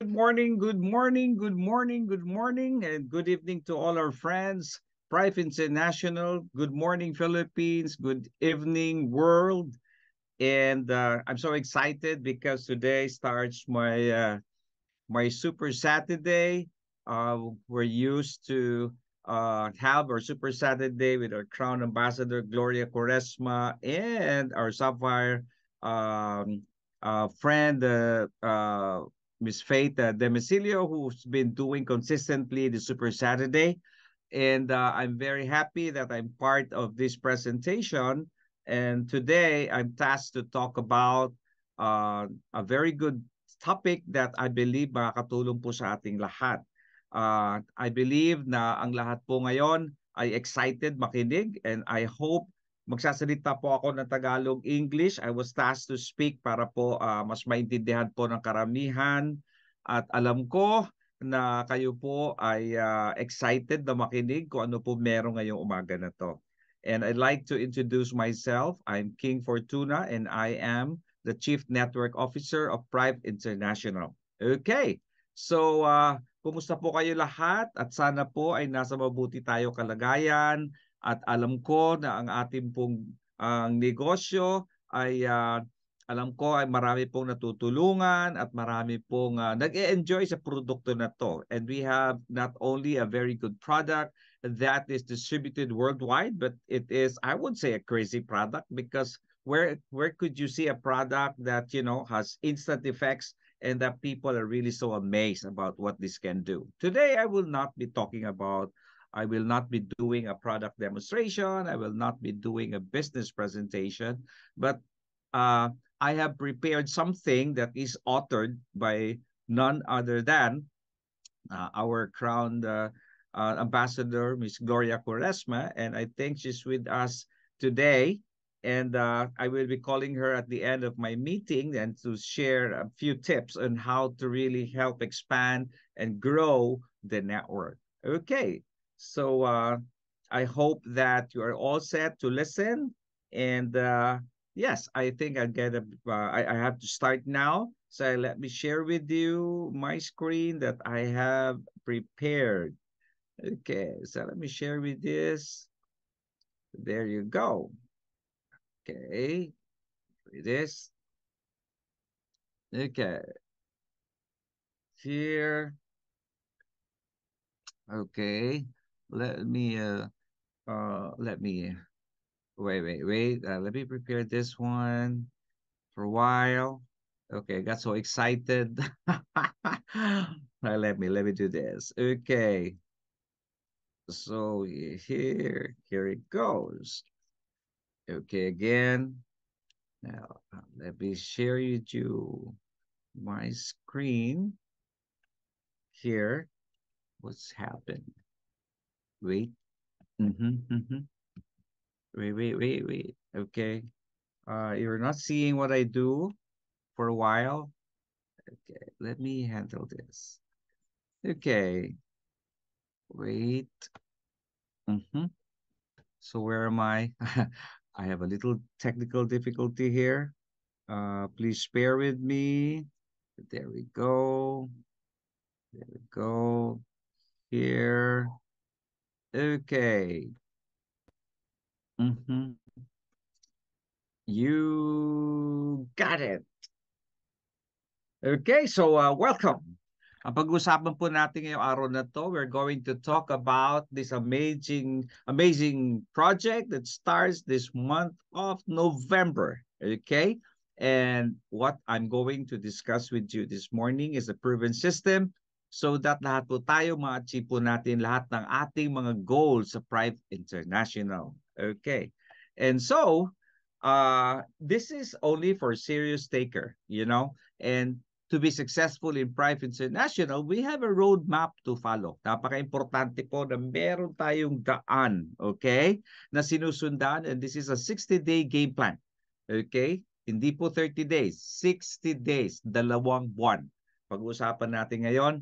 Good morning, good morning, good morning, and good evening to all our friends. Prive International, good morning, Philippines, good evening, world. And I'm so excited because today starts my Super Saturday. We're used to have our Super Saturday with our Crown Ambassador Gloria Quaresma and our Sapphire um, friend Miss Faith Demicilio, who's been doing consistently the Super Saturday. And I'm very happy that I'm part of this presentation. And today I'm tasked to talk about a very good topic that I believe makakatulong po sa ating lahat. I believe na ang lahat po ngayon ay excited makinig and I hope magsasalita po ako ng Tagalog English. I was tasked to speak para po mas maintindihan po ng karamihan at alam ko na kayo po ay excited na makinig kung ano po meron ngayong umaga na to. And I'd like to introduce myself. I'm King Fortuna and I am the Chief Network Officer of Prive International. Okay, so kumusta po kayo lahat at sana po ay nasa mabuti tayo kalagayan at alam ko na ang ating pong negosyo ay alam ko ay marami pong natutulungan at marami pong nag-e-enjoy sa produkto na to. And we have not only a very good product that is distributed worldwide, but it is, I would say, a crazy product because where could you see a product that has instant effects and that people are really so amazed about what this can do? Today, I will not be doing a product demonstration. I will not be doing a business presentation, but uh, I have prepared something that is authored by none other than our crowned ambassador, Miss Gloria Quaresma, and I think she's with us today. And I will be calling her at the end of my meeting and to share a few tips on how to really help expand and grow the network. Okay, so I hope that you are all set to listen. And yes, I think I have to start now. So let me share with you my screen that I have prepared. Okay, so let me share with this. There you go. Okay, with this. Okay, here. Okay, let me let me wait. Let me prepare this one for a while. Okay, I got so excited. Let me do this. Okay. So here it goes. Okay, again. Now let me share with you my screen here. What's happened? Wait. Mm-hmm. Wait. Okay. You're not seeing what I do for a while. Okay, let me handle this. Okay. Wait. Mm-hmm. So where am I? I have a little technical difficulty here. Please bear with me. There we go. There we go. Here. Okay. Mm-hmm. You got it. Okay, so welcome. Ang pag-usapan po natin ngayong araw na to, we're going to talk about this amazing project that starts this month of November. Okay? And what I'm going to discuss with you this morning is a proven system so that lahat po tayo ma-achieve po natin lahat ng ating mga goals sa Prive International. Okay. And so, this is only for serious taker. And to be successful in Prive International, we have a roadmap to follow. Napaka-importante po na meron tayong daan, okay, na sinusundan, and this is a 60-day game plan. Okay? Hindi po 30 days, 60 days, 2 buwan. Pag-uusapan natin ngayon,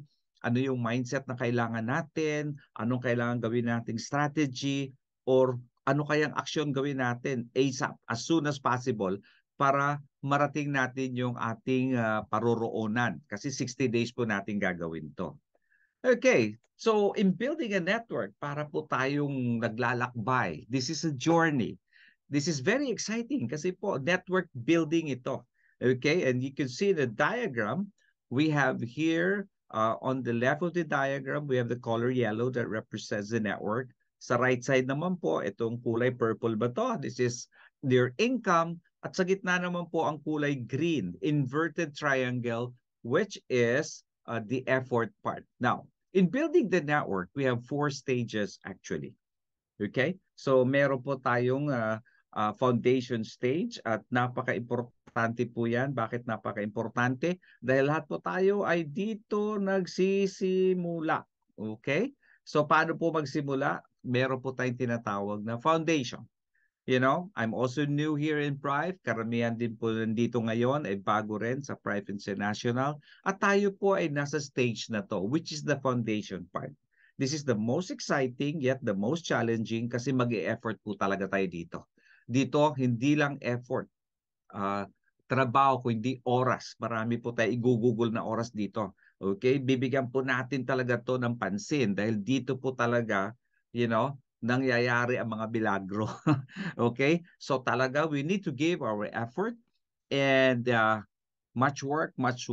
ano yung mindset na kailangan natin, anong kailangan gawin nating strategy, or ano kayang aksyon gawin natin ASAP, as soon as possible, para marating natin yung ating paroroonan. Kasi 60 days po natin gagawin to. Okay, so in building a network, para po tayong naglalakbay, this is a journey. This is very exciting kasi po network building ito. Okay, and you can see the diagram. We have here on the left of the diagram, we have the color yellow that represents the network. Sa right side naman po, itong kulay purple ba to? This is their income. At sa gitna naman po ang kulay green, inverted triangle, which is the effort part. Now, in building the network, we have 4 stages actually. Okay? So meron po tayong foundation stage at napaka-importante po yan. Bakit napaka-importante? Dahil lahat po tayo ay dito nagsisimula. Okay? So paano po magsimula? Meron po tayong tinatawag na foundation. You know, I'm also new here in Prive. Karamihan din po nandito ngayon ay bago rin sa Prive International. At tayo po ay nasa stage na to, which is the foundation part. This is the most exciting yet the most challenging kasi mag-e-effort po talaga tayo dito. Dito, hindi lang effort, trabaho, kundi oras. Marami po tayo igugugol na oras dito. Okay? Bibigyan po natin talaga to ng pansin dahil dito po talaga, you know, nangyayari ang mga milagro. Okay? So talaga, we need to give our effort and much work, much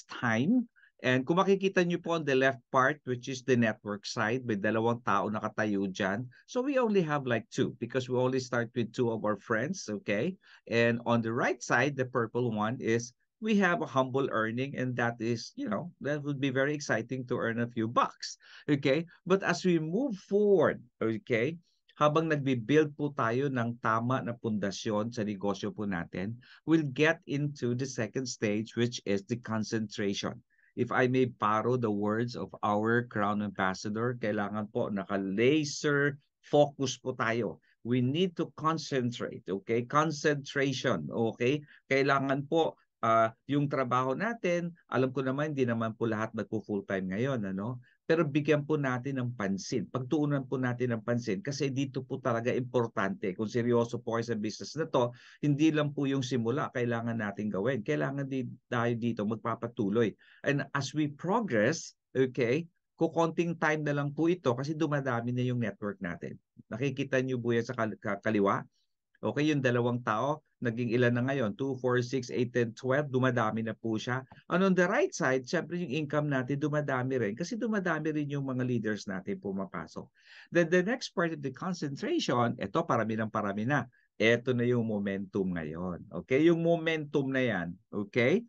time. And kung makikita nyo po on the left part, which is the network side, may dalawang tao nakatayo dyan. So we only have like 2 because we only start with 2 of our friends, okay? And on the right side, the purple one is we have a humble earning and that is, you know, that would be very exciting to earn a few bucks, okay? But as we move forward, okay, habang nagbi-build po tayo ng tama na pundasyon sa negosyo po natin, we'll get into the second stage, which is the concentration. If I may borrow the words of our Crown Ambassador, kailangan po naka-laser focus po tayo. We need to concentrate, okay? Concentration, okay? Kailangan po yung trabaho natin, alam ko naman, hindi naman po lahat nagpo-full-time ngayon, ano? Pero bigyan po natin ng pansin. Pagtuunan po natin ng pansin kasi dito po talaga importante. Kung seryoso po kayo sa business na to, hindi lang po yung simula kailangan natin gawin. Kailangan din tayo dito magpapatuloy. And as we progress, okay, kukonting time na lang po ito kasi dumadami na yung network natin. Nakikita niyo po yan sa kaliwa? Okay, yung dalawang tao, naging ilan na ngayon? 2, 4, 6, 8, 10, 12, dumadami na po siya. And on the right side, syempre yung income natin dumadami rin kasi dumadami rin yung mga leaders natin pumapasok. Then the next part of the concentration, ito parami ng parami na. Ito na yung momentum ngayon. Okay, yung momentum na yan, okay?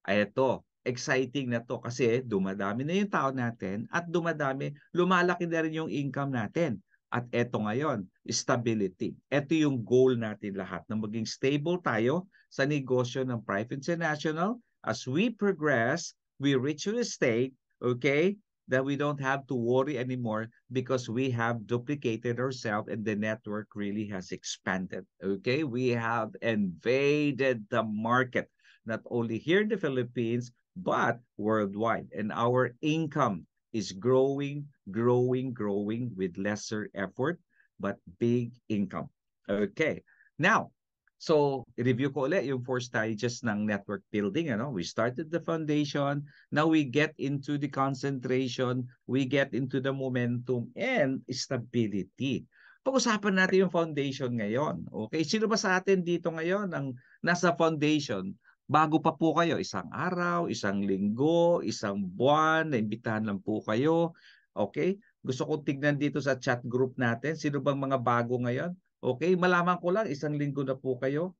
Ito, exciting na to kasi dumadami na yung tao natin at dumadami, lumalaki na rin yung income natin. At eto ngayon, stability. Ito yung goal natin lahat na maging stable tayo sa negosyo ng Prive International. As we progress, we reach a state, okay, that we don't have to worry anymore because we have duplicated ourselves and the network really has expanded. Okay, we have invaded the market, not only here in the Philippines, but worldwide. And our income is growing with lesser effort, but big income. Okay. Now, so review ko ulit yung 4 stages ng network building. Ano? We started the foundation. Now we get into the concentration. We get into the momentum and stability. Pag-usapan natin yung foundation ngayon. Okay? Sino ba sa atin dito ngayon ang nasa foundation? Bago pa po kayo, isang araw, isang linggo, isang buwan, naimbitahan lang po kayo. Okay? Gusto kong tignan dito sa chat group natin. Sino bang mga bago ngayon? Okay, malaman ko lang, isang linggo na po kayo.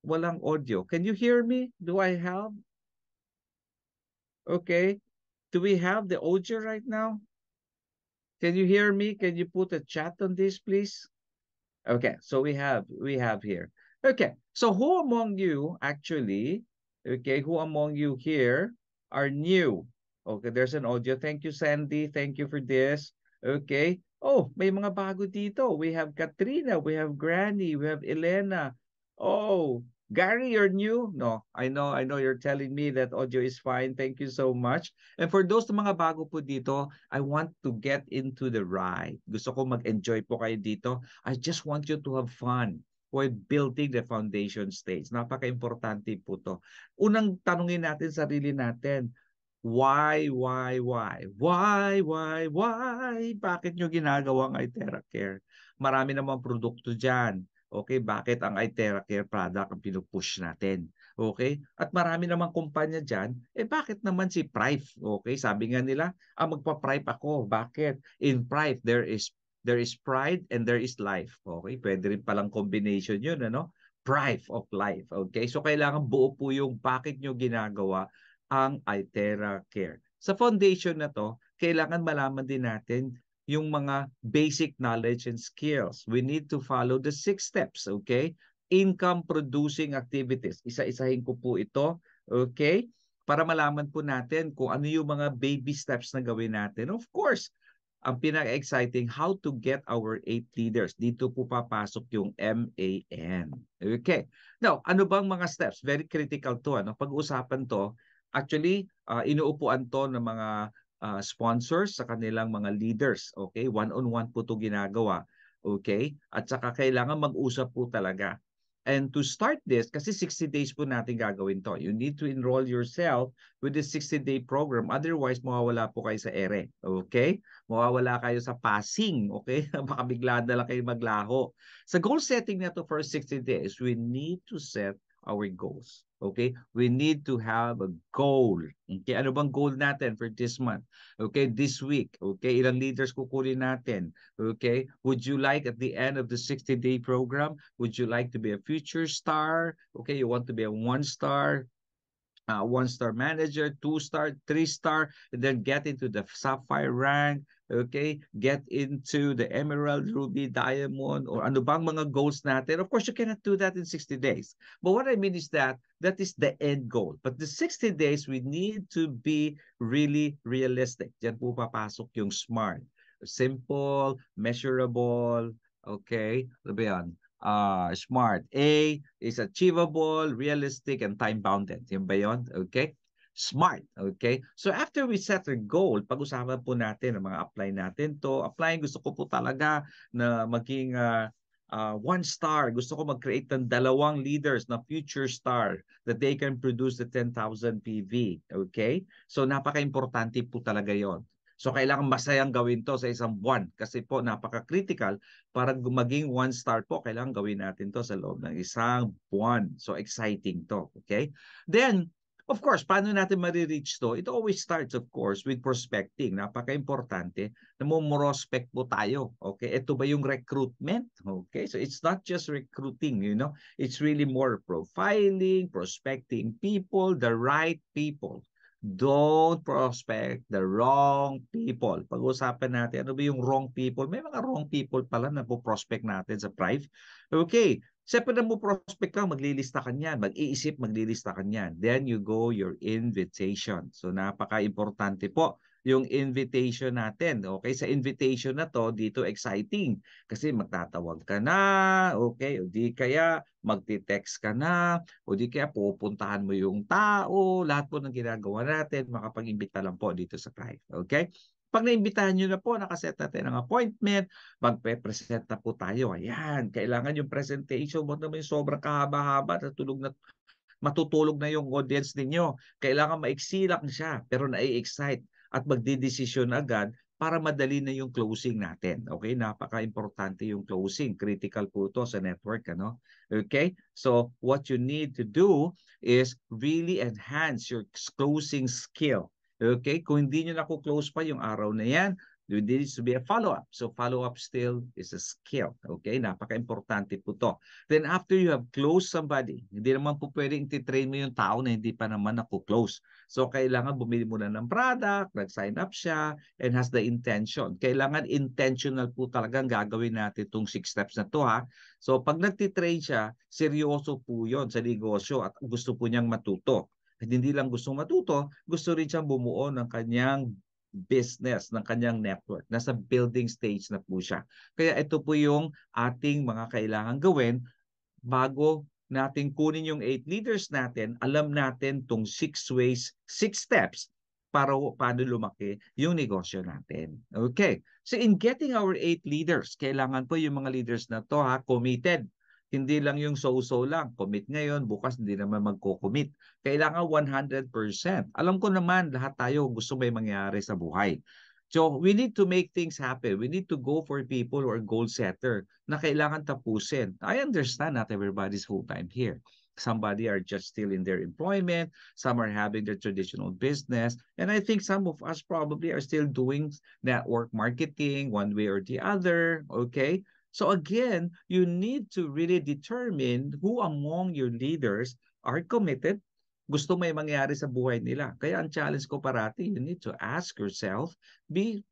Walang audio. Can you hear me? Do I have? Okay. Do we have the audio right now? Can you hear me? Can you put a chat on this, please? Okay, so we have here. Okay, so who among you actually, okay, who among you here are new? Okay, there's an audio. Thank you, Sandy. Thank you for this. Okay. Oh, may mga bago dito. We have Katrina, we have Granny, we have Elena. Oh, Gary, you're new? No, I know you're telling me that audio is fine. Thank you so much. And for those na mga bago po dito, I want to get into the ride. Gusto ko mag-enjoy po kayo dito. I just want you to have fun. while building the foundation stage. Napaka-importante po to. Unang tanungin natin sarili natin, why? Bakit nyo ginagawang iTeracare? Marami namang produkto dyan. Okay, bakit ang iTeracare product ang pinupush natin? Okay? At marami namang kumpanya dyan, bakit naman si Prive? Okay, sabi nga nila, magpa-Prive ako. Bakit? In Prive, there is pride and there is life. Okay, pwede rin palang combination yun, ano? Prive of life. Okay, so kailangan buo po yung bakit nyo ginagawa ang iTeracare. Sa foundation na to, kailangan malaman din natin yung mga basic knowledge and skills. We need to follow the 6 steps, okay? Income producing activities. Isa-isahin ko po ito, okay? Para malaman po natin kung ano yung mga baby steps na gawin natin. Of course, ang pinaka-exciting, how to get our 8 leaders. Dito po papasok yung MAN. Okay. Now, ano bang mga steps? Very critical to. Ano? Pag-uusapan to, actually, inuupuan to ng mga sponsors sa kanilang mga leaders. Okay? One-on-one po to ginagawa. Okay? At saka kailangan mag-usap po talaga. And to start this, kasi 60 days po natin gagawin to. You need to enroll yourself with the 60-day program. Otherwise, mawawala po kayo sa ere. Okay? Mawawala kayo sa passing. Okay? Baka bigla na lang kayo maglaho. Sa goal setting na to for 60 days, we need to set our goals. Okay? We need to have a goal. Okay? Ano bang goal natin for this month? Okay? This week. Okay? Ilang leaders kukunin natin? Okay? Would you like at the end of the 60-day program, would you like to be a future star? Okay? You want to be a 1-star? 1-star manager, 2-star, 3-star, and then get into the sapphire rank, okay? Get into the emerald, ruby, diamond, or ano bang mga goals natin. Of course, you cannot do that in 60 days. But what I mean is that is the end goal. But the 60 days, we need to be really realistic. Diyan po papasok yung SMART. Simple, measurable, okay? Ano ba yan? SMART. A is achievable, realistic, and time-bounded. Yan ba yun? Okay? SMART. Okay? So after we set our goal, pag-usapan po natin ang mga apply natin to. Applying, gusto ko po talaga na maging 1-star. Gusto ko mag-create ng 2 leaders na future star that they can produce the 10,000 PV. Okay? So napaka-importante po talaga yon. So kailangan masayang gawin to sa isang buwan kasi po napaka-critical para maging 1-star po. Kailangan gawin natin to sa loob ng isang buwan. So exciting to. Okay? Then, of course, paano natin marireach to? It always starts, of course, with prospecting. Napaka-importante na prospect po tayo. Okay? Ito ba yung recruitment? Okay? So it's not just recruiting, you know. It's really more profiling, prospecting people, the right people. Don't prospect the wrong people. Pag-usapan natin, ano ba yung wrong people? May mga wrong people pala na po-prospect natin sa Prive. Okay. Siyempre na mo prospect ka, maglilista ka niyan. Mag-iisip, maglilista ka niyan. Then you go your invitation. So napaka-importante po yung invitation natin. Okay, sa invitation na to, dito exciting. Kasi magtatawag ka na, okay, o di kaya magti-text ka na, o di kaya pupuntahan mo yung tao, lahat po ng ginagawa natin, makapag-imbita lang po dito sa Prive. Okay? Pag naimbitahan nyo na po, nakaset natin ng appointment, magpe-present na po tayo. Ayan, kailangan yung presentation mo naman yung sobrang kahaba-haba, matutulog na yung audience ninyo. Kailangan maiksi lang siya, pero nai-excite at magdidesisyon agad para madali na yung closing natin. Okay? Napaka-importante yung closing. Critical po ito sa network. Ano? Okay? So, what you need to do is really enhance your closing skill. Okay? Kung hindi nyo na-close pa yung araw na yan, there needs to be a follow-up. So follow-up still is a skill. Okay? Napaka-importante po to. Then after you have closed somebody, hindi naman po pwedeng titrain mo yung tao na hindi pa naman close. So kailangan bumili muna ng product, nag-sign up siya, and has the intention. Kailangan intentional po talagang gagawin natin itong 6 steps na to ha. So pag nagtitrain siya, seryoso po yon sa negosyo at gusto po niyang matuto. At hindi lang gusto matuto, gusto rin siyang bumuo ng kanyang business, ng kanyang network. Nasa building stage na po siya. Kaya ito po yung ating mga kailangan gawin bago natin kunin yung 8 leaders natin, alam natin tong 6 ways, 6 steps para paano lumaki yung negosyo natin. Okay. So in getting our 8 leaders, kailangan po yung mga leaders na to committed. Hindi lang yung so-so lang. Commit ngayon, bukas hindi naman magko-commit. Kailangan 100%. Alam ko naman, lahat tayo gusto may mangyari sa buhay. So, we need to make things happen. We need to go for people who are goal setter na kailangan tapusin. I understand not everybody's full-time here. Somebody are just still in their employment. Some are having their traditional business. And I think some of us probably are still doing network marketing one way or the other. Okay. So again, you need to really determine who among your leaders are committed, gusto may mangyari sa buhay nila. Kaya ang challenge ko parati, you need to ask yourself, be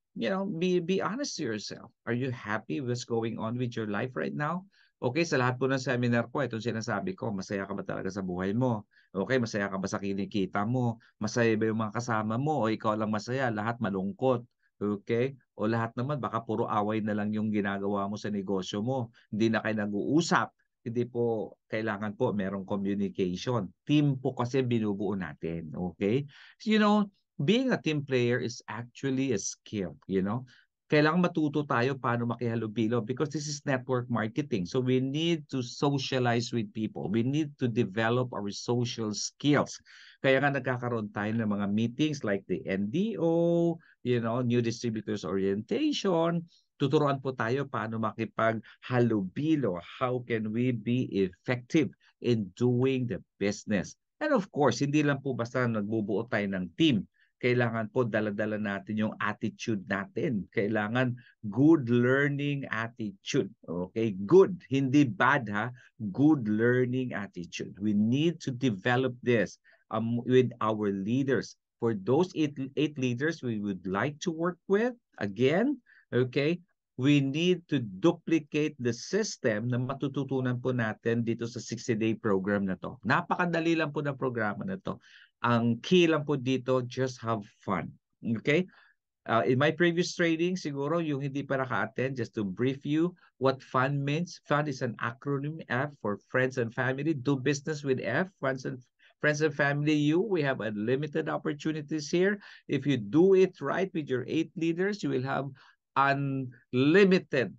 honest to yourself. Are you happy with what's going on with your life right now? Okay, sa lahat po ng seminar ko, itong sinasabi ko, masaya ka ba talaga sa buhay mo? Okay, masaya ka ba sa kinikita mo? Masaya ba yung mga kasama mo? O ikaw lang masaya, lahat malungkot? Okay? O lahat naman, baka puro away na lang yung ginagawa mo sa negosyo mo. Hindi na kayo nag-uusap. Hindi po kailangan po merong communication. Team po kasi binubuo natin. Okay? So, being a team player is actually a skill. Kailangan matuto tayo paano makihalubilo because this is network marketing. So we need to socialize with people. We need to develop our social skills. Kaya nga nagkakaroon tayo ng mga meetings like the NDO, New Distributors Orientation. Tuturuan po tayo paano makipaghalubilo. How can we be effective in doing the business? And of course, hindi lang po basta nagbubuo tayo ng team. Kailangan po dala-dala natin yung attitude natin. Kailangan good learning attitude. Okay? Good. Hindi bad ha. Good learning attitude. We need to develop this with our leaders. For those eight leaders we would like to work with, again, okay, we need to duplicate the system na matututunan po natin dito sa 60-day program na to. Napakadali lang po ng programa na to. Ang key lang po dito, just have fun. Okay? In my previous training, siguro yung hindi pa naka-attend, just to brief you what FUN means. FUN is an acronym F for Friends and Family. Do business with F, Friends and Family U. We have unlimited opportunities here. If you do it right with your 8 leaders, you will have unlimited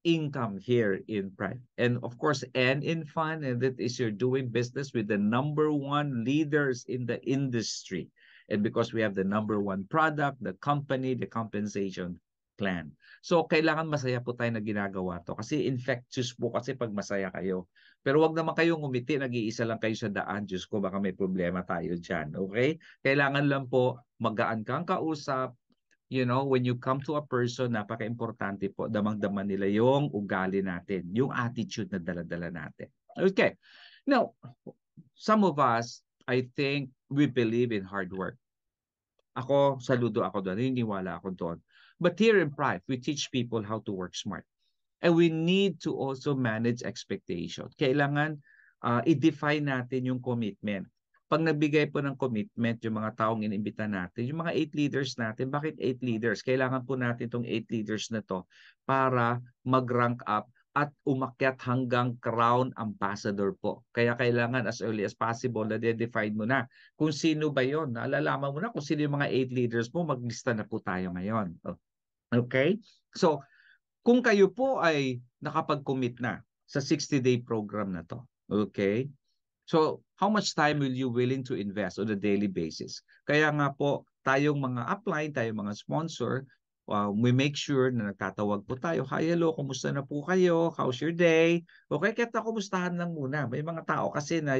income here in Prime. And of course, N in fun, and that is you're doing business with the #1 leaders in the industry. And because we have the #1 product, the company, the compensation plan. So, kailangan masaya po tayo na ginagawa to. Kasi infectious po kasi pag masaya kayo. Pero wag naman kayong umiti, nag-iisa lang kayo sa daan. Diyos ko, baka may problema tayo dyan. Okay? Kailangan lang po magaan kang kausap, when you come to a person, napaka-importante po, damang-dama nila yung ugali natin, yung attitude na dala-dala natin. Okay. Now, some of us, I think, we believe in hard work. Ako, saludo ako doon, naniniwala ako doon. But here in Pride, we teach people how to work smart. And we need to also manage expectation. Kailangan i-define natin yung commitment. Pag nagbigay po ng commitment yung mga taong inimbita natin, yung mga 8 leaders natin, bakit 8 leaders? Kailangan po natin itong 8 leaders na to para mag-rank up at umakyat hanggang crown ambassador po. Kaya kailangan as early as possible na de-define mo na kung sino ba yon. Nalalaman mo na kung sino yung mga 8 leaders mo, maglista na po tayo ngayon. Okay? So, kung kayo po ay nakapag-commit na sa 60-day program na to, okay? So, how much time will you willing to invest on a daily basis? Kaya nga po, tayong mga upline, tayong mga sponsor, we make sure na nagtatawag po tayo. Hi, hello, kumusta na po kayo? How's your day? Okay, kaya kumustahan lang muna. May mga tao kasi na,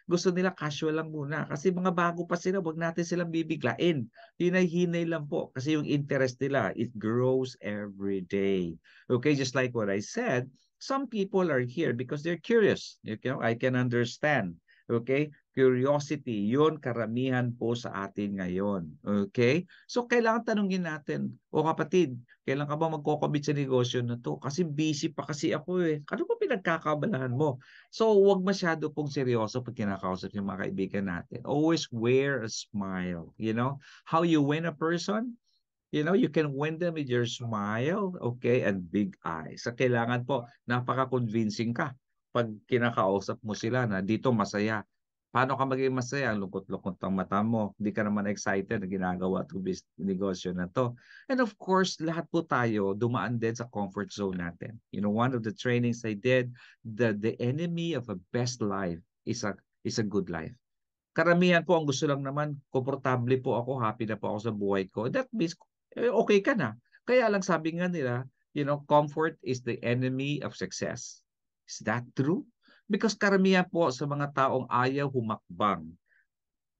gusto nila casual lang muna. Kasi mga bago pa sila, wag natin silang bibiglain. Hinay-hinay lang po. Kasi yung interest nila, it grows every day. Okay, just like what I said, some people are here because they're curious. I can understand. Okay? Curiosity, yun karamihan po sa atin ngayon. Okay? So, kailangan tanungin natin, o kapatid, kailan ka ba magko-commit sa negosyo na to? Kasi busy pa kasi ako eh. Ano ba pinagkakabalahan mo? So, huwag masyado pong seryoso pag kinakausap yung mga kaibigan natin. Always wear a smile. How you win a person? You can win them with your smile, okay, and big eyes. So, kailangan po, napaka-convincing ka pag kinakausap mo sila na dito masaya. Paano ka maging masaya? Lungkot-lungkot ang mata mo. Hindi ka naman excited na ginagawa itong negosyo na to. And of course, lahat po tayo dumaan din sa comfort zone natin. You know, one of the trainings I did, the enemy of a best life is a good life. Karamihan po ang gusto lang naman, komportable po ako, happy na po ako sa buhay ko. That means, okay ka na. Kaya lang sabi nga nila, you know, comfort is the enemy of success. Is that true? Because karamihan po sa mga taong ayaw humakbang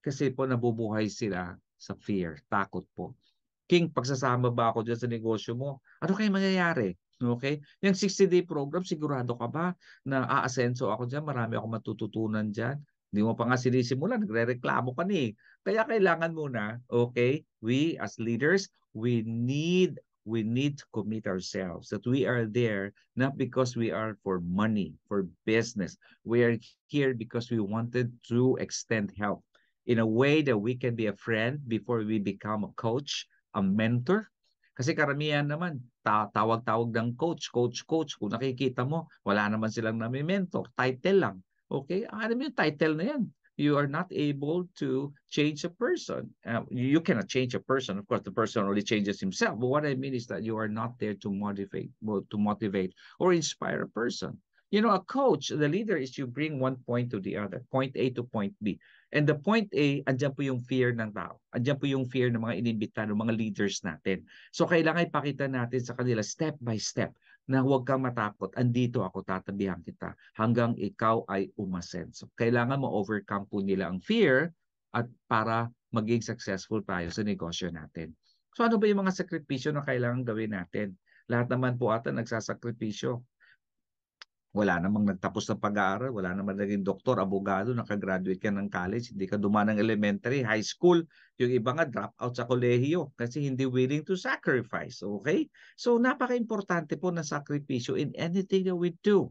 kasi po nabubuhay sila sa fear, takot po. King, pagsasama ba ako dyan sa negosyo mo? Ano kayo mangyayari? Okay? Yung 60-day program, sigurado ka ba na aasenso ako dyan? Marami akong matututunan dyan. Hindi mo pa nga sinisimulan, nagre-reklamo ka ni. Kaya kailangan muna, okay, we as leaders, we need to commit ourselves that we are there not because we are for money, for business. We are here because we wanted to extend help in a way that we can be a friend before we become a coach, a mentor. Kasi karamihan naman, tawag-tawag ng coach, coach, coach. Kung nakikita mo, wala naman silang nami-mentor. Title lang. Okay? Ano yung title na yan? You are not able to change a person. You cannot change a person. Of course, the person only changes himself. But what I mean is that you are not there to motivate or inspire a person. You know, a coach, the leader is you bring one point to the other, point A to point B. And the point A, andyan po yung fear ng tao. Andyan po yung fear ng mga inimbita, ng mga leaders natin. So kailangan ipakita natin sa kanila step by step na huwag kang matakot. Andito ako, tatabihan kita hanggang ikaw ay umasenso. Kailangan ma-overcome po nila ang fear at para maging successful tayo sa negosyo natin. So ano ba yung mga sakripisyo na kailangan gawin natin? Lahat naman po ata nagsasakripisyo. Wala namang nagtapos ng pag-aaral, wala namang naging doktor, abogado, nakagraduate ka ng college, hindi ka dumaan ng elementary, high school, yung iba nga drop out sa kolehiyo kasi hindi willing to sacrifice, okay? So napaka-importante po ng sakripisyo in anything that we do.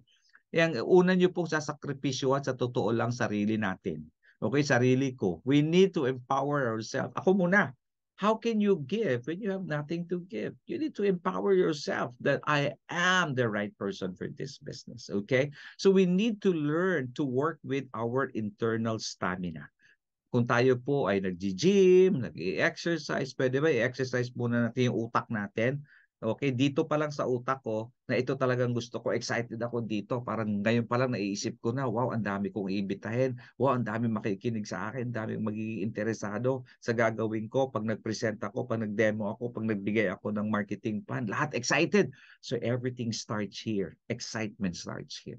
Yang una nyo pong sasakripisyohan sa totoo lang sarili natin. Okay, sarili ko. We need to empower ourselves. Ako muna. How can you give when you have nothing to give? You need to empower yourself that I am the right person for this business. Okay? So we need to learn to work with our internal stamina. Kung tayo po ay nag-gym, nag-exercise, pwede ba i-exercise muna natin yung utak natin? Okay, dito pa lang sa utak ko na ito talagang gusto ko, excited ako dito. Parang ngayon pa lang naiisip ko na, wow, ang dami kong iimbitahin. Wow, ang dami makikinig sa akin, ang dami magiging interesado sa gagawin ko pag nag-present ako, pag nag-demo ako, pag nagbigay ako ng marketing plan. Lahat excited. So everything starts here. Excitement starts here.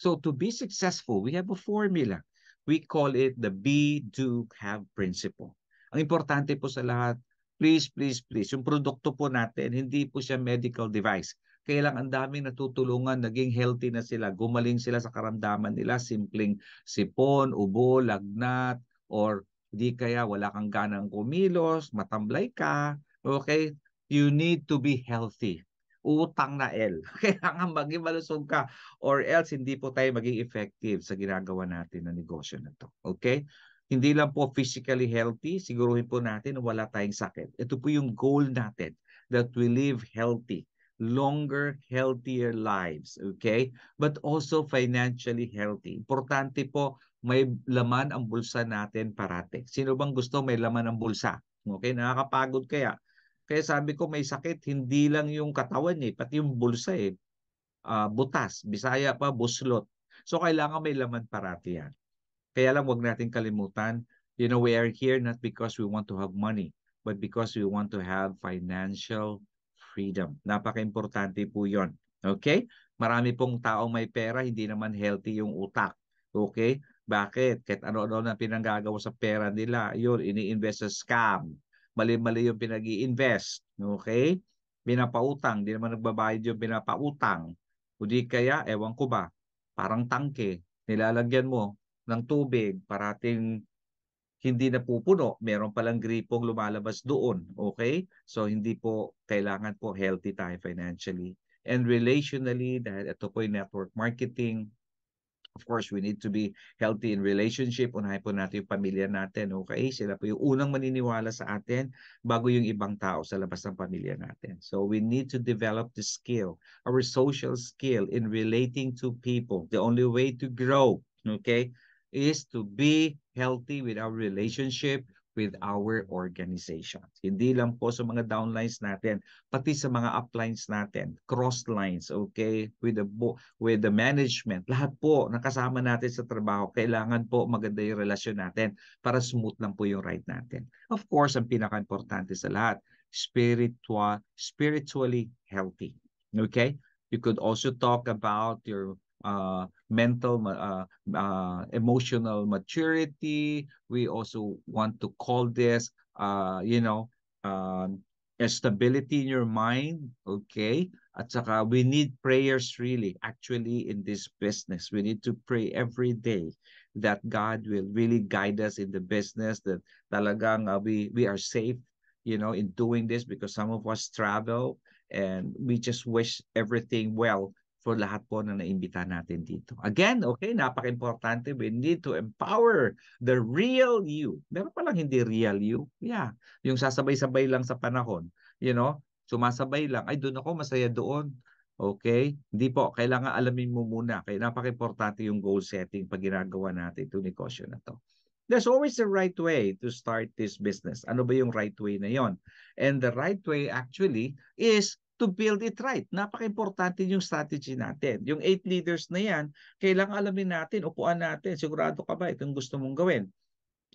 So to be successful, we have a formula. We call it the be, do, have principle. Ang importante po sa lahat, please, please, please, yung produkto po natin, hindi po siya medical device. Kaya lang ang daming natutulungan, naging healthy na sila, gumaling sila sa karamdaman nila, simpleng sipon, ubo, lagnat, or di kaya wala kang ganang kumilos, matamlay ka, okay? You need to be healthy. Utang na L. Kailangan maging malusog ka or else hindi po tayo maging effective sa ginagawa natin na negosyo na to. Okay? Hindi lang po physically healthy, siguruhin po natin na wala tayong sakit. Ito po yung goal natin, that we live healthy, longer, healthier lives. Okay? But also financially healthy. Importante po, may laman ang bulsa natin parate. Sino bang gusto may laman ang bulsa? Okay? Nakakapagod kaya. Kaya sabi ko may sakit, hindi lang yung katawan eh, pati yung bulsa eh. Butas, Bisaya pa, buslot. So kailangan may laman parati yan. Kaya lang wag natin kalimutan, you know, we are here not because we want to have money, but because we want to have financial freedom. Napaka-importante po yon. Okay? Marami pong taong may pera, hindi naman healthy yung utak. Okay? Bakit? Kahit ano-ano na pinanggagawa sa pera nila, yun, ini-invest sa scam. Mali-mali yung pinag-i-invest. Okay? Pinapautang, di naman nagbabayad yung pinapautang. O di kaya, ewan ko ba, parang tangke, nilalagyan mo ng tubig, parating hindi napupuno, meron palang gripong lumalabas doon. Okay? So hindi po kailangan po healthy tayo financially. And relationally, dahil ito po yung network marketing, of course, we need to be healthy in relationship. Unahin po natin yung pamilya natin. Okay? Sila po yung unang maniniwala sa atin bago yung ibang tao sa labas ng pamilya natin. So we need to develop the skill, our social skill in relating to people. The only way to grow, okay, is to be healthy with our relationship with our organization. Hindi lang po sa mga downlines natin, pati sa mga uplines natin, cross lines, okay, with the management, lahat po nakasama natin sa trabaho, kailangan po maganda yung relasyon natin para smooth lang po yung ride natin. Of course, ang pinaka-importante sa lahat, spiritually healthy. Okay? You could also talk about your mental, emotional maturity. We also want to call this, a stability in your mind. Okay. At saka we need prayers really, actually, in this business. We need to pray every day that God will really guide us in the business, that talagang we are safe, in doing this, because some of us travel and we just wish everything well for lahat po na naimbita natin dito. Again, okay, napaka-importante. We need to empower the real you. Meron palang hindi real you. Yeah, yung sasabay-sabay lang sa panahon. Sumasabay lang. Ay, doon ako, masaya doon. Okay? Hindi po, kailangan alamin mo muna. Kaya napaka-importante yung goal setting pag ginagawa natin itong negosyo na to. There's always a right way to start this business. Ano ba yung right way na yon? And the right way actually is to build it right. Napaka-importante yung strategy natin. Yung 8 leaders na yan, kailangan alamin natin, upuan natin, sigurado ka ba itong gusto mong gawin?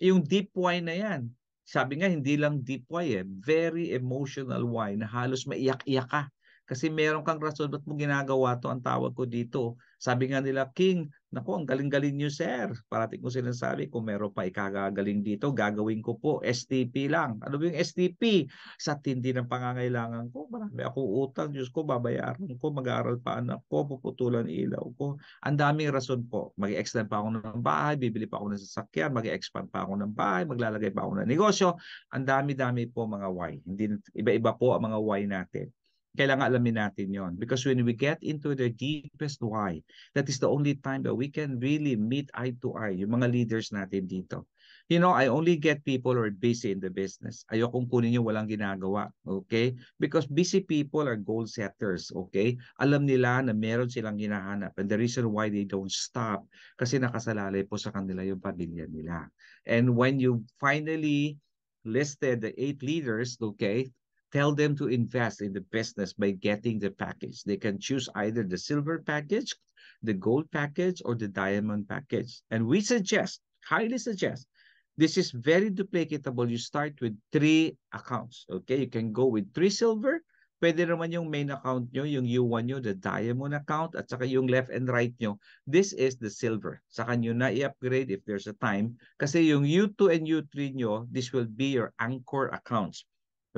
Yung deep why na yan, sabi nga hindi lang deep why very emotional why na halos maiyak-iyak ka. Kasi meron kang rason ba't mo ginagawa to, ang tawag ko dito. Sabi nga nila, King, naku, ang galing-galing nyo, sir. Parating ko sinasabi, kung meron pa ikagagaling dito, gagawin ko po, STP lang. Ano ba yung STP? Sa tindi ng pangangailangan ko, marami akong utang, Diyos ko, babayaran ko, mag-aaral pa anak ko, puputulan ilaw ko. Ang daming rason po. Mag-extend pa ako ng bahay, bibili pa ako ng sasakyan, mag-expand pa ako ng bahay, maglalagay pa ako ng negosyo. Ang dami-dami po mga why. Hindi, iba-iba po ang mga why natin. Kailangan alamin natin yon, because when we get into the deepest why, that is the only time that we can really meet eye to eye yung mga leaders natin dito. I only get people who are busy in the business. Ayokong kunin yung walang ginagawa, okay? Because busy people are goal setters, okay? Alam nila na meron silang hinahanap, and the reason why they don't stop, kasi nakasalalay po sa kanila yung pamilya nila. And when you finally listed the 8 leaders, okay, tell them to invest in the business by getting the package. They can choose either the silver package, the gold package, or the diamond package. And we suggest, highly suggest, this is very duplicatable. You start with 3 accounts. Okay, you can go with 3 silver. Pwede naman yung main account nyo, yung U1 nyo, the diamond account, at saka yung left and right nyo. This is the silver. Saka nyo na i-upgrade if there's a time. Kasi yung U2 and U3 nyo, this will be your anchor accounts.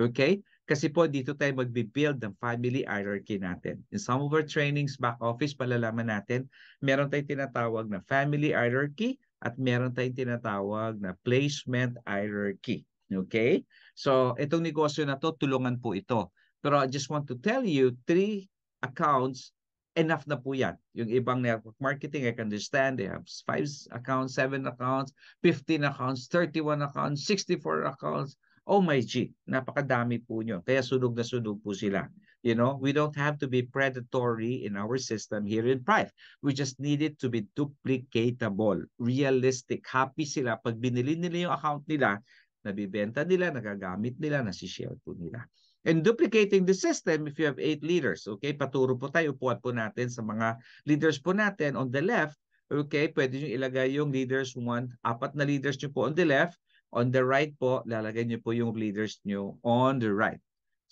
Okay? Kasi po dito tayo magbi-build ng family hierarchy natin. In some of our trainings, back office, palalaman natin, meron tayong tinatawag na family hierarchy at meron tayong tinatawag na placement hierarchy. Okay? So, itong negosyo na to, tulungan po ito. Pero I just want to tell you, 3 accounts, enough na po yan. Yung ibang network marketing, I can understand, they have 5 accounts, 7 accounts, 15 accounts, 31 accounts, 64 accounts. Oh my G, napakadami po nyo. Kaya sunog na sunog po sila. We don't have to be predatory in our system here in Prive. We just need it to be duplicatable, realistic. Happy sila pag binili nila yung account nila, nabibenta nila, nagagamit nila, nasishare po nila. And duplicating the system, if you have 8 leaders, okay, paturo po tayo, upuan po natin sa mga leaders po natin on the left, okay, pwede nyo ilagay yung leaders 1, 4 na leaders nyo po on the left. On the right po, lalagay niyo po yung leaders niyo on the right.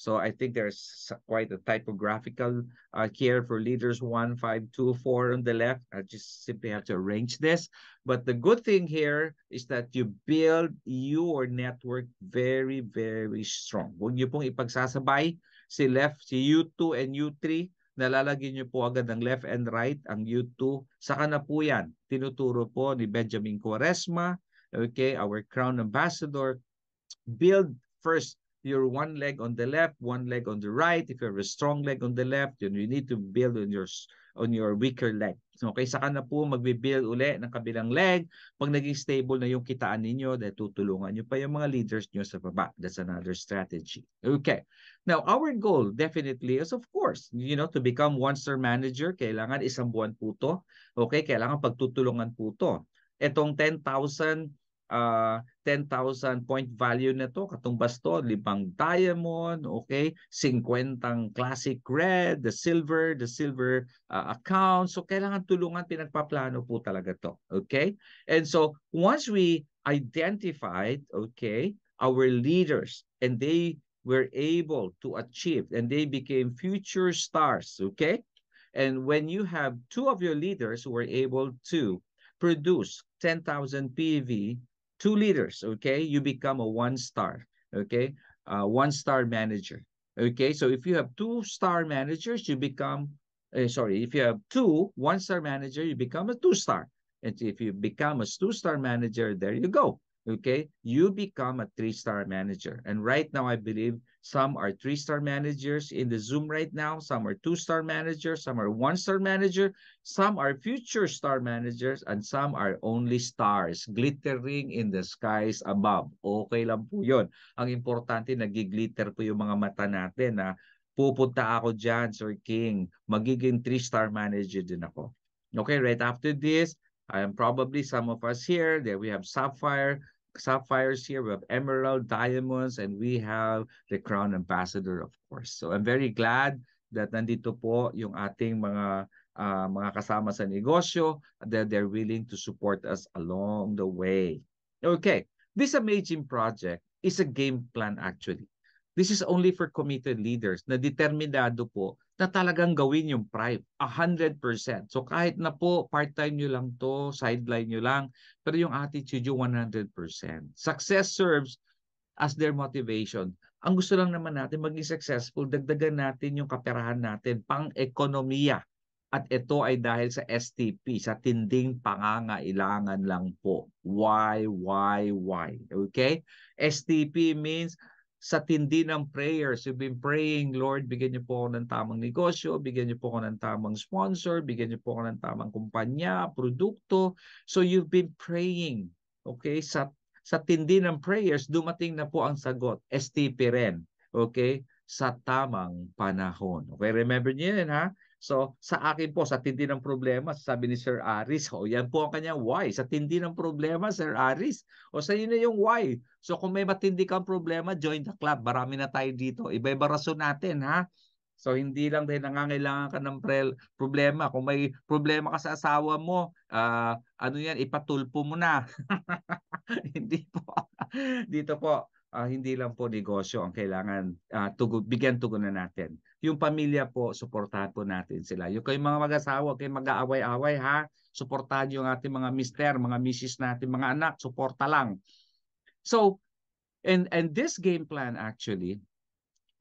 So I think there's quite a typographical here for leaders 1, 5, 2, 4 on the left. I just simply have to arrange this. But the good thing here is that you build your network very, very strong. Huwag niyo pong ipagsasabay si U2 and U3. Nalalagyan niyo po agad ng left and right, ang U2. Saka na po yan. Tinuturo po ni Benjamin Quaresma, okay, our crown ambassador. Build first your one leg on the left, one leg on the right. If you have a strong leg on the left, then you need to build on your weaker leg. Okay, saka na po magbi-build uli ng kabilang leg. Pag naging stable na yung kitaan ninyo, dahil tutulungan nyo pa yung mga leaders nyo sa baba. That's another strategy. Okay. Now, our goal definitely is, of course, to become one-star manager, kailangan 1 buwan po to. Okay, kailangan pagtutulungan po to. Itong 10,000 point value na to, katumbas to, 5 diamond, okay? 50 classic red, the silver account. So kailangan tulungan, pinagpaplano po talaga to, okay? And so once we identified, okay, our leaders and they were able to achieve and they became future stars, okay? And when you have two of your leaders who were able to produce 10,000 PV, 2 leaders, okay, you become a 1-star, okay, 1-star manager, okay. So if you have 2-star managers, you become, if you have 1-star manager, you become a 2-star, and if you become a 2-star manager, there you go, okay, you become a 3-star manager. And right now, I believe some are 3-star managers in the Zoom right now, some are 2-star managers, some are 1-star manager, some are future star managers, and some are only stars glittering in the skies above. Okay lang po yun. Ang importante, nag-glitter po yung mga mata natin na pupunta ako dyan, Sir King. Magiging 3-star manager din ako. Okay, right after this, I am probably some of us here, there we have sapphires here, we have emerald, diamonds, and we have the crown ambassador, of course. So I'm very glad that nandito po yung ating mga kasama sa negosyo, that they're willing to support us along the way. Okay, this amazing project is a game plan actually. This is only for committed leaders na determinado po na talagang gawin yung Prive 100%. So kahit na po part-time nyo lang to, sideline nyo lang, pero yung attitude yung 100%. Success serves as their motivation. Ang gusto lang naman natin maging successful, dagdagan natin yung kaperahan natin, pang-ekonomiya. At ito ay dahil sa STP, sa tinding pangangailangan lang po. Why? Okay? STP means sa tindi ng prayers. You've been praying, Lord, bigyan niyo po ako ng tamang negosyo, bigyan niyo po ako ng tamang sponsor, bigyan niyo po ako ng tamang kumpanya, produkto. So you've been praying, okay? Sa tindi ng prayers, dumating na po ang sagot. STP rin, okay? Sa tamang panahon. Okay, remember niyo yan, ha? So, sa akin po, sa tindi ng problema, sabi ni Sir Aris, yan po ang kanyang why. Sa tindi ng problema, Sir Aris. O sa inyo yung why. So, kung may matindi kang problema, join the club. Marami na tayo dito. Iba-iba rason natin, ha? So, hindi lang dahil nangangailangan ka ng problema. Kung may problema ka sa asawa mo, ipatulpo mo na. Hindi po. Dito po, hindi lang po negosyo ang kailangan bigyan tugunan natin. Yung pamilya po, suportahan po natin sila. Yung kayong mga mag-asawa, kayong mag-aaway-away, ha? Suportahan yung ating mga mister, mga misis natin, mga anak, suporta lang. So, and this game plan actually,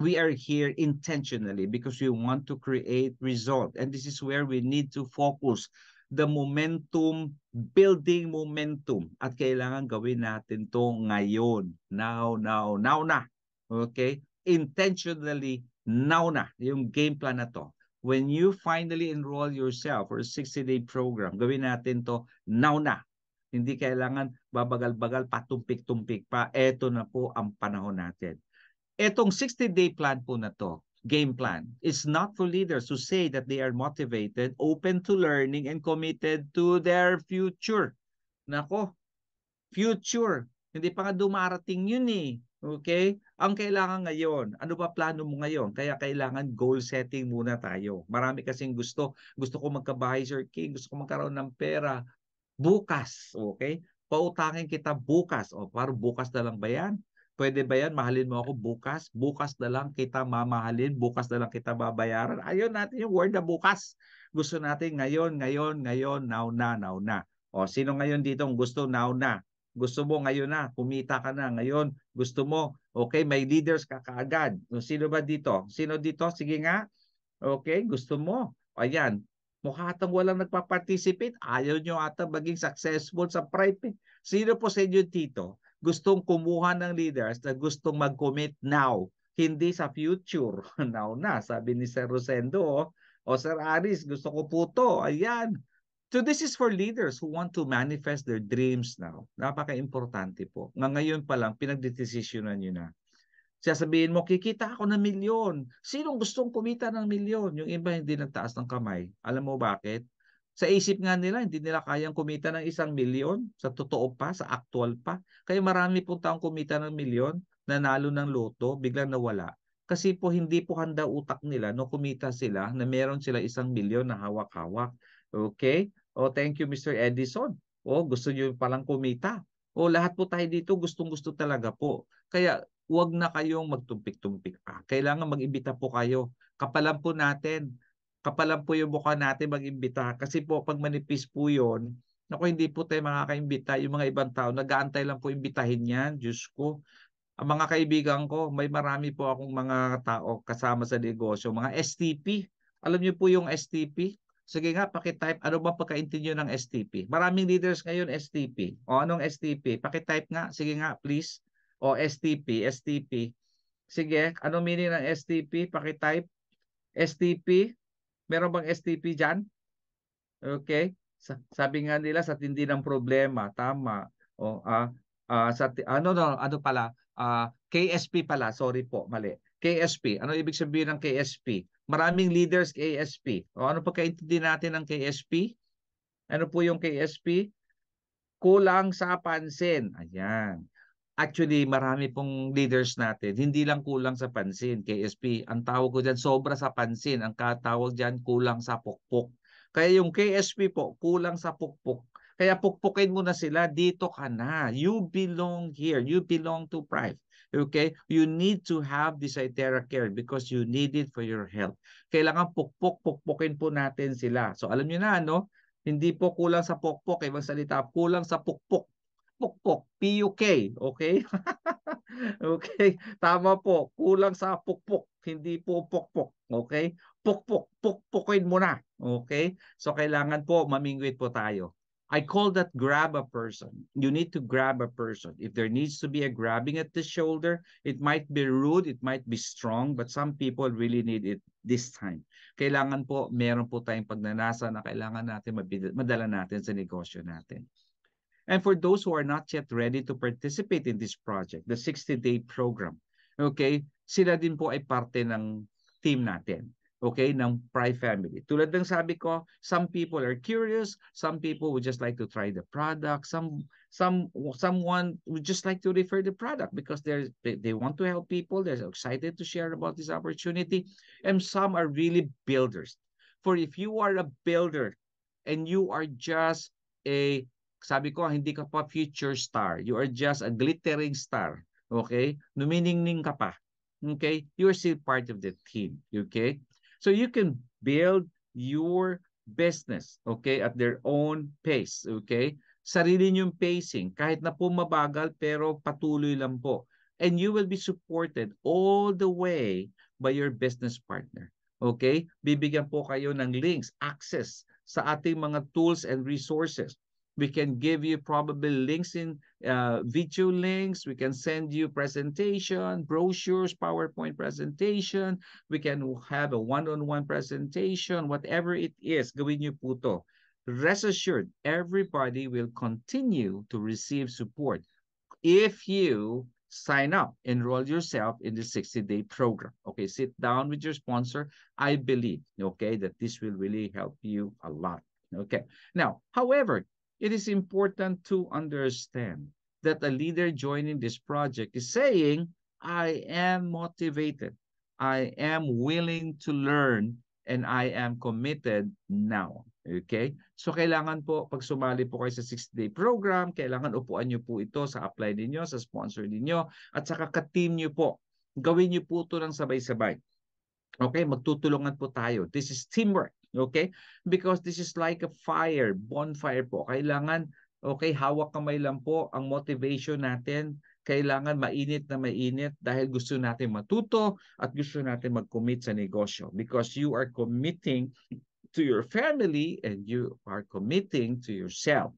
we are here intentionally because we want to create result. And this is where we need to focus the momentum, building momentum. At kailangan gawin natin to ngayon. Now na. Okay? Intentionally, now na. Yung game plan na to. When you finally enroll yourself for a 60-day program, gawin natin to now na. Hindi kailangan babagal-bagal, patumpik-tumpik pa. Ito na po ang panahon natin. Etong 60-day plan po na to, game plan, is not for leaders who say that they are motivated, open to learning, and committed to their future. Nako, future. Hindi pa nga dumarating yun eh. Okay? Ang kailangan ngayon, ano ba plano mo ngayon? Kaya kailangan goal setting muna tayo. Marami kasing gusto ko magkabahay, Sir King, gusto ko magkaroon ng pera. Bukas, okay? Pautangin kita bukas. O, parang bukas na lang ba yan? Pwede ba yan? Mahalin mo ako bukas? Bukas na lang kita mamahalin? Bukas na lang kita babayaran? Ayun natin yung word na bukas. Gusto natin ngayon, now na. O, sino ngayon dito gusto now na? Gusto mo ngayon na, kumita ka na ngayon. Gusto mo, okay, may leaders ka kaagad. Sino ba dito? Sino dito? Sige nga. Okay, gusto mo. Ayan, mukha atang walang nagpa-participate. Ayaw nyo ata maging successful sa private. Sino po sa inyo dito gustong kumuha ng leaders na gustong mag-commit now, hindi sa future? Now na, sabi ni Sir Rosendo. O Sir Aris, gusto ko po to. Ayan. So this is for leaders who want to manifest their dreams now. Napaka-importante po. Ngayon pa lang, pinagdesisyonan nyo na. Sasabihin mo, kikita ako ng milyon. Sinong gustong kumita ng milyon? Yung iba hindi nagtaas ng kamay. Alam mo bakit? Sa isip nga nila, hindi nila kayang kumita ng 1,000,000 sa totoo pa, sa actual pa. Kaya marami pong taong kumita ng milyon, nanalo ng loto, biglang nawala. Kasi po hindi po handa utak nila no kumita sila na meron sila 1,000,000 na hawak-hawak. Okay? Oh, thank you Mr. Edison. Oh, gusto niyo palang kumita. Oh, lahat po tayo dito gustong-gusto talaga po. Kaya wag na kayong magtumpik-tumpik pa. Kailangan mag-imbita po kayo. Kapalan po natin. Kapalan po yung mukha natin mag-imbita. Kasi po pag manipis po yun, naku, hindi po tayo makakaimbita. Yung mga ibang tao, nag-aantay lang po imbitahin yan. Diyos ko. Ang mga kaibigan ko, may marami po akong mga tao kasama sa negosyo, mga STP. Alam niyo po yung STP? Sige nga, pakitype. Ano ba pagkaintindi nyo ng STP? Maraming leaders ngayon STP. O anong STP? Pakitype nga. Sige nga, please. O STP, STP. Sige, anong meaning ng STP? Pakitype. STP. Meron bang STP dyan? Okay? Sabi nga nila sa tindi ng problema, tama. O ano pala? KSP pala, sorry po, mali. KSP. Ano ibig sabihin ng KSP? Maraming leaders KSP. O ano pagkaintindi natin ng KSP? Ano po yung KSP? Kulang sa pansin. Ayan. Actually, marami pong leaders natin, hindi lang kulang sa pansin, KSP. Ang tawag ko dyan, sobra sa pansin. Ang katawag dyan, kulang sa pukpok. Kaya yung KSP po, kulang sa pukpok. Kaya pukpukin mo na sila, dito ka na. You belong here. You belong to Prive. Okay? You need to have this Itera care because you need it for your health. Kailangan pukpukin po natin sila. So alam niyo na, no? Hindi po kulang sa pukpok, ibang salita, kulang sa pukpok. Pukpok, PUK, okay? Okay, tama po. Kulang sa pukpok, hindi po pukpok, okay? Pukpok, pukpukin mo na, okay? So kailangan po mamingwit po tayo. I call that grab a person. You need to grab a person. If there needs to be a grabbing at the shoulder, it might be rude, it might be strong, but some people really need it this time. Kailangan po, meron po tayong pagnanasa na kailangan natin madala natin sa negosyo natin. And for those who are not yet ready to participate in this project, the 60-day program, okay, sila din po ay parte ng team natin. Okay, ng Prive family. Tulad ng sabi ko, some people are curious, some people would just like to try the product, someone would just like to refer the product because they want to help people, they're excited to share about this opportunity, and some are really builders. For if you are a builder and you are just a, sabi ko, hindi ka pa future star. You are just a glittering star. Okay? Numiningning ka pa. Okay? You are still part of the team. Okay? So you can build your business, okay, at their own pace. Okay? Sarili niyong pacing. Kahit na po mabagal, pero patuloy lang po. And you will be supported all the way by your business partner. Okay? Bibigyan po kayo ng links, access sa ating mga tools and resources. We can give you probably links in video links. We can send you presentation, brochures, PowerPoint presentation. We can have a one-on-one presentation, whatever it is, gawin niyo po to. Rest assured, everybody will continue to receive support if you sign up, enroll yourself in the 60-day program. Okay, sit down with your sponsor. I believe, okay, that this will really help you a lot. Okay, now, however, it is important to understand that a leader joining this project is saying, I am motivated, I am willing to learn, and I am committed now. Okay? So kailangan po, pag sumali po kayo sa 60-day program, kailangan upuan nyo po ito sa apply ninyo, sa sponsor ninyo, at saka ka-team nyo po. Gawin nyo po ito ng sabay-sabay. Okay, magtutulungan po tayo. This is teamwork. Okay? Because this is like a fire, bonfire po. Kailangan, okay, hawak kamay lang po ang motivation natin. Kailangan mainit na mainit dahil gusto natin matuto at gusto natin mag-commit sa negosyo. Because you are committing to your family and you are committing to yourself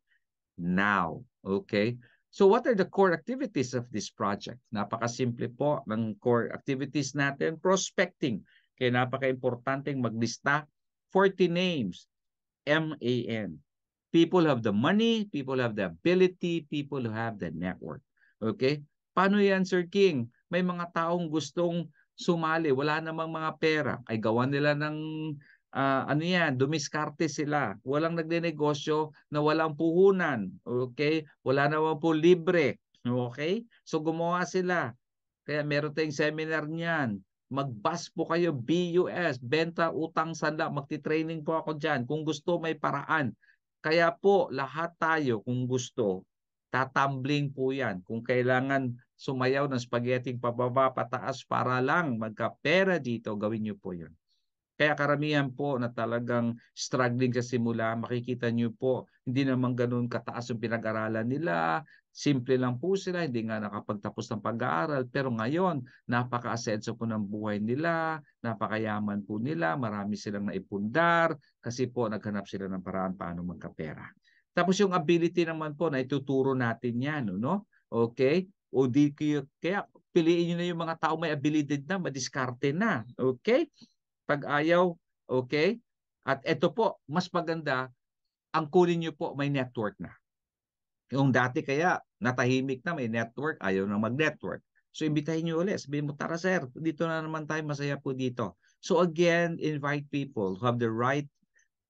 now. Okay? So what are the core activities of this project? Napakasimple po ng core activities natin. Prospecting. Kaya napaka-importanteng maglista. 40 names. MAN. People have the money, people have the ability, people who have the network. Okay? Paano yan, Sir King? May mga taong gustong sumali, wala namang mga pera, ay gawan nila ng ano yan, dumiskarte sila. Walang nagnenegosyo na walang puhunan. Okay? Wala naman po libre. Okay? So gumawa sila. Kaya meron tayong seminar niyan. Mag-bus po kayo, BUS, benta, utang, sanda. Magti-training po ako dyan. Kung gusto, may paraan. Kaya po, lahat tayo, kung gusto, tatambling po yan. Kung kailangan sumayaw ng spaghetti pababa, pataas para lang magkapera dito, gawin niyo po yun. Kaya karamihan po na talagang struggling sa simula, makikita niyo po, hindi naman ganoon kataas yung pinag-aralan nila. Simple lang po sila, hindi nga nakapagtapos ng pag-aaral. Pero ngayon, napaka-asenso po ng buhay nila, napakayaman po nila, marami silang naipundar, kasi po naghanap sila ng paraan paano magkapera. Tapos yung ability naman po na ituturo natin yan, no? Okay? O di, kaya piliin nyo na yung mga tao may ability na, madiskarte na. Okay? Pag ayaw, okay? At ito po, mas maganda, ang kunin nyo po, may network na. Yung dati kaya, natahimik na, may network, ayaw na mag-network. So, imbitahin nyo ulit. Sabihin mo, tara sir, dito na naman tayo, masaya po dito. So again, invite people who have the right,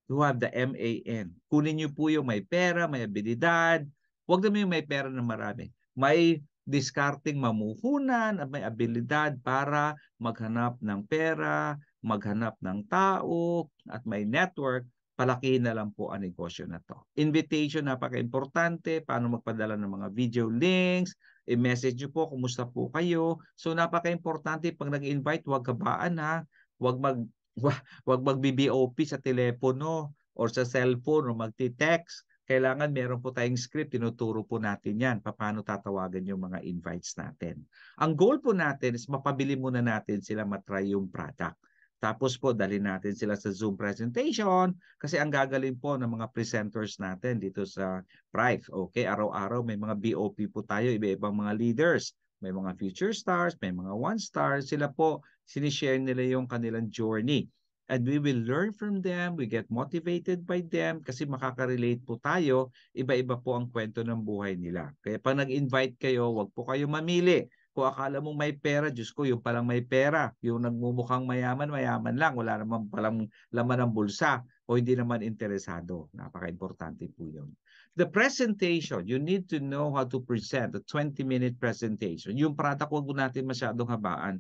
who have the MAN. Kunin nyo po yung may pera, may abilidad. Huwag naman yung may pera na marami. May discarding mamuhunan at may abilidad para maghanap ng pera, maghanap ng tao, at may network, palakihin na lang po ang negosyo na to. Invitation, napaka-importante. Paano magpadala ng mga video links, i-message nyo po, kumusta po kayo. So napaka-importante pag nag-invite, huwag kabaan ha. Huwag mag-BBOP sa telepono or sa cellphone o magti-text. Kailangan meron po tayong script, tinuturo po natin yan, paano tatawagan yung mga invites natin. Ang goal po natin is mapabili muna natin sila matry yung product. Tapos po, dali natin sila sa Zoom presentation kasi ang gagaling po ng mga presenters natin dito sa Prive. Okay, araw-araw may mga BOP po tayo, iba-ibang mga leaders. May mga future stars, may mga one stars. Sila po, sinishare nila yung kanilang journey. And we will learn from them, we get motivated by them kasi makaka-relate po tayo, iba-iba po ang kwento ng buhay nila. Kaya pag nag-invite kayo, wag po kayo mamili. Kung akala mong may pera, Diyos ko, yung palang may pera. Yung nagmumukhang mayaman, mayaman lang. Wala naman palang laman ng bulsa o hindi naman interesado. Napaka-importante po yun. The presentation, you need to know how to present a 20-minute presentation. Yung product, wag natin masyadong habaan.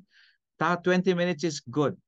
20 minutes is good.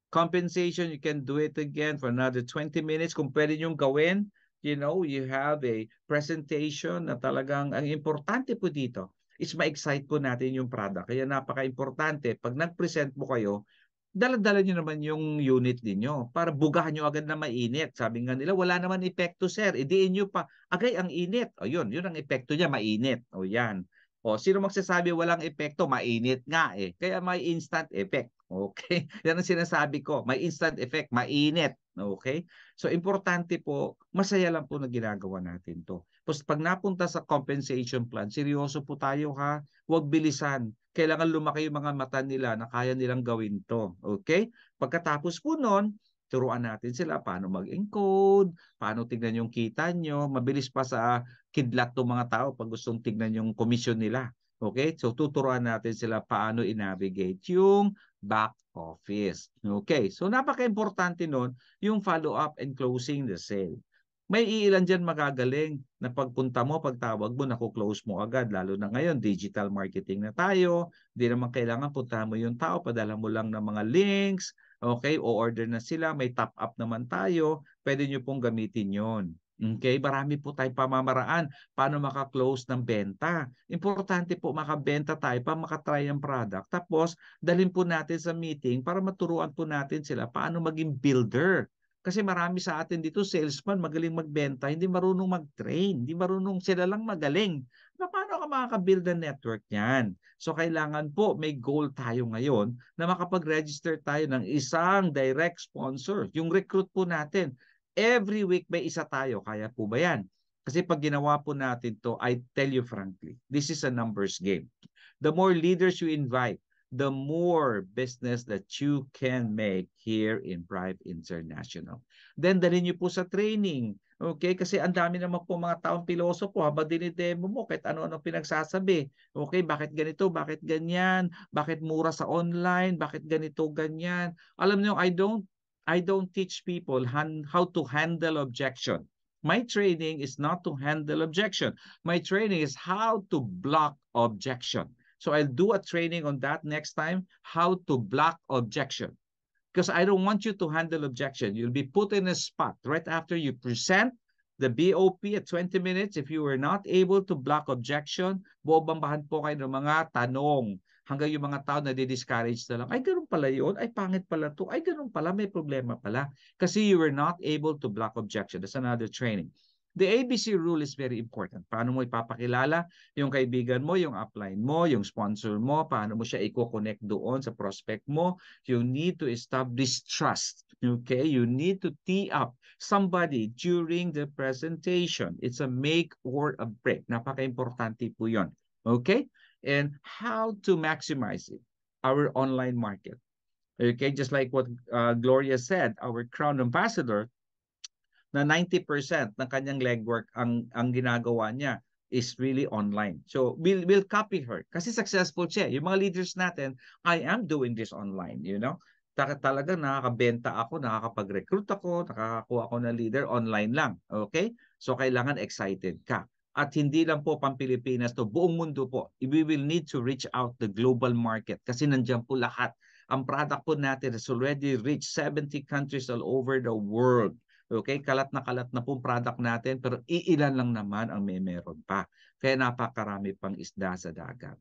Compensation, you can do it again for another 20 minutes. Kung pwede nyo gawin, you have a presentation na talagang, ang importante po dito is ma-excite po natin yung product. Kaya napaka-importante, pag nag-present po kayo, dala-dala nyo naman yung unit ninyo para bugahan nyo agad na mainit. Sabi nga nila, wala naman epekto, sir. Idiin nyo pa, agay ang init. O yun ang epekto niya, mainit. O yan. O sino magsasabi walang epekto? Mainit nga eh. Kaya may instant effect. Okay? Yan ang sinasabi ko. May instant effect, mainit. Okay? So importante po, masaya lang po na ginagawa natin to. Tapos pag napunta sa compensation plan, seryoso po tayo ha. Huwag bilisan. Kailangan lumaki yung mga mata nila na kaya nilang gawin to. Okay? Pagkatapos po nun, turuan natin sila paano mag-encode, paano tignan yung kita nyo. Mabilis pa sa kidlat ng mga tao pag gustong tignan yung commission nila. Okay? So tuturuan natin sila paano i-navigate yung back office. Okay? So napaka-importante nun yung follow-up and closing the sale. May iilan dyan magagaling na pagpunta mo, pagtawag mo, naku-close mo agad. Lalo na ngayon, digital marketing na tayo. Hindi naman kailangan puntahan mo yung tao, padala mo lang ng mga links. Okay, o order na sila, may top up naman tayo. Pwede nyo pong gamitin yon. Okay, marami po tayong pamamaraan paano maka-close ng benta. Importante po makabenta tayo para makatry ang product. Tapos, dalhin po natin sa meeting para maturuan po natin sila paano maging builder. Kasi marami sa atin dito, salesman, magaling magbenta, hindi marunong mag-train, hindi marunong, sila lang magaling. Paano ka makaka-build ng network niyan? So kailangan po may goal tayo ngayon na makapag-register tayo ng isang direct sponsor. Yung recruit po natin, every week may isa tayo. Kaya po ba yan? Kasi pag ginawa po natin to, I tell you frankly, this is a numbers game. The more leaders you invite, the more business that you can make here in Prive International. Then, dalhin niyo po sa training. Okay? Kasi ang dami naman po mga taong pilosopo habang dinidemo mo kahit ano-ano pinagsasabi. Okay? Bakit ganito? Bakit ganyan? Bakit mura sa online? Bakit ganito, ganyan? Alam niyo, I don't teach people how to handle objection. My training is not to handle objection. My training is how to block objection. So I'll do a training on that next time, how to block objection. Because I don't want you to handle objection. You'll be put in a spot right after you present the BOP at 20 minutes. If you were not able to block objection, bobambahan po kayo ng mga tanong hanggang yung mga tao na di-discourage na lang. Ay, ganun pala yun. Ay, pangit pala to. Ay, ganun pala. May problema pala. Kasi you were not able to block objection. That's another training. The ABC rule is very important. Paano mo ipapakilala yung kaibigan mo, yung upline mo, yung sponsor mo, paano mo siya i-connect doon sa prospect mo. You need to establish trust. Okay? You need to tee up somebody during the presentation. It's a make or a break. Napaka-importante po yun. Okay? And how to maximize it, our online market. Okay? Just like what Gloria said, our Crown Ambassador, na 90% ng kanyang legwork ang ginagawa niya is really online. So we'll copy her kasi successful siya. Yung mga leaders natin, I am doing this online, you know. Talagang nakakabenta ako, nakakapag-recruit ako, nakakakuha ako ng leader online lang. Okay? So kailangan excited ka. At hindi lang po pang-Pilipinas to, buong mundo po. We will need to reach out the global market kasi nandiyan po lahat. Ang product po natin has already reached 70 countries all over the world. Okay, kalat na pong product natin pero iilan lang naman ang meron pa. Kaya napakarami pang isda sa dagat.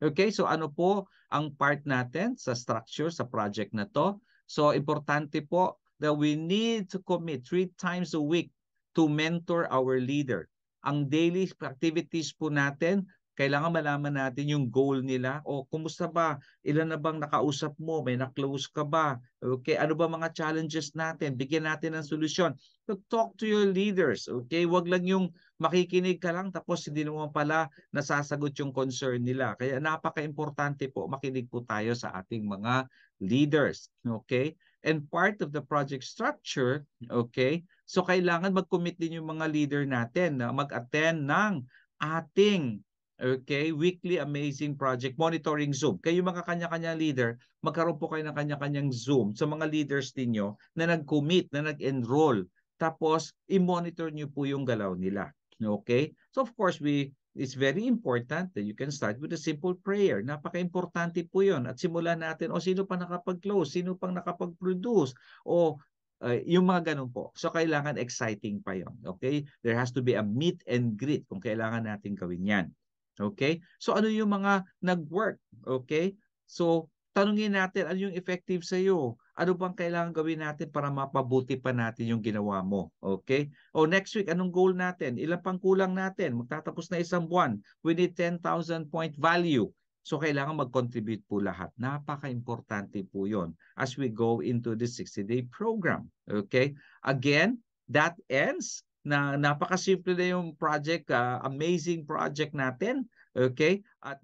Okay, so ano po ang part natin sa structure sa project na to? So importante po that we need to commit 3 times a week to mentor our leader. Ang daily activities po natin, kailangan malaman natin yung goal nila. O kumusta ba? Ilan na bang nakausap mo? May na-close ka ba? Okay, ano ba mga challenges natin? Bigyan natin ng solusyon. So talk to your leaders. Okay, wag lang yung makikinig ka lang tapos hindi naman pala nasasagot yung concern nila. Kaya napaka-importante po makinig po tayo sa ating mga leaders. Okay? And part of the project structure, okay? So kailangan mag-commit din yung mga leader natin na mag-attend ng ating weekly amazing project monitoring Zoom. Kayo mga kanya-kanya leader, magkaroon po kayo ng kanya-kanyang Zoom sa mga leaders ninyo na nag-commit, na nag-enroll. Tapos, i-monitor nyo po yung galaw nila. Okay? So of course, it's very important that you can start with a simple prayer. Napaka-importante po yun. At simulan natin, sino pa nakapag-close? Sino pang nakapag-produce? Yung mga ganun po. So kailangan exciting pa yun. Okay? There has to be a meet and greet kung kailangan natin gawin yan. Okay? So ano yung mga nag-work? Okay? So tanungin natin, ano yung effective sa iyo? Ano bang kailangan gawin natin para mapabuti pa natin yung ginawa mo? Okay? Next week, anong goal natin? Ilan pang kulang natin? Magtatapos na isang buwan. We need 10,000 point value. So kailangan mag-contribute po lahat. Napaka-importante po yon as we go into the 60-day program. Okay? Again, that ends na napakasimple na yung project, amazing project natin. Okay? At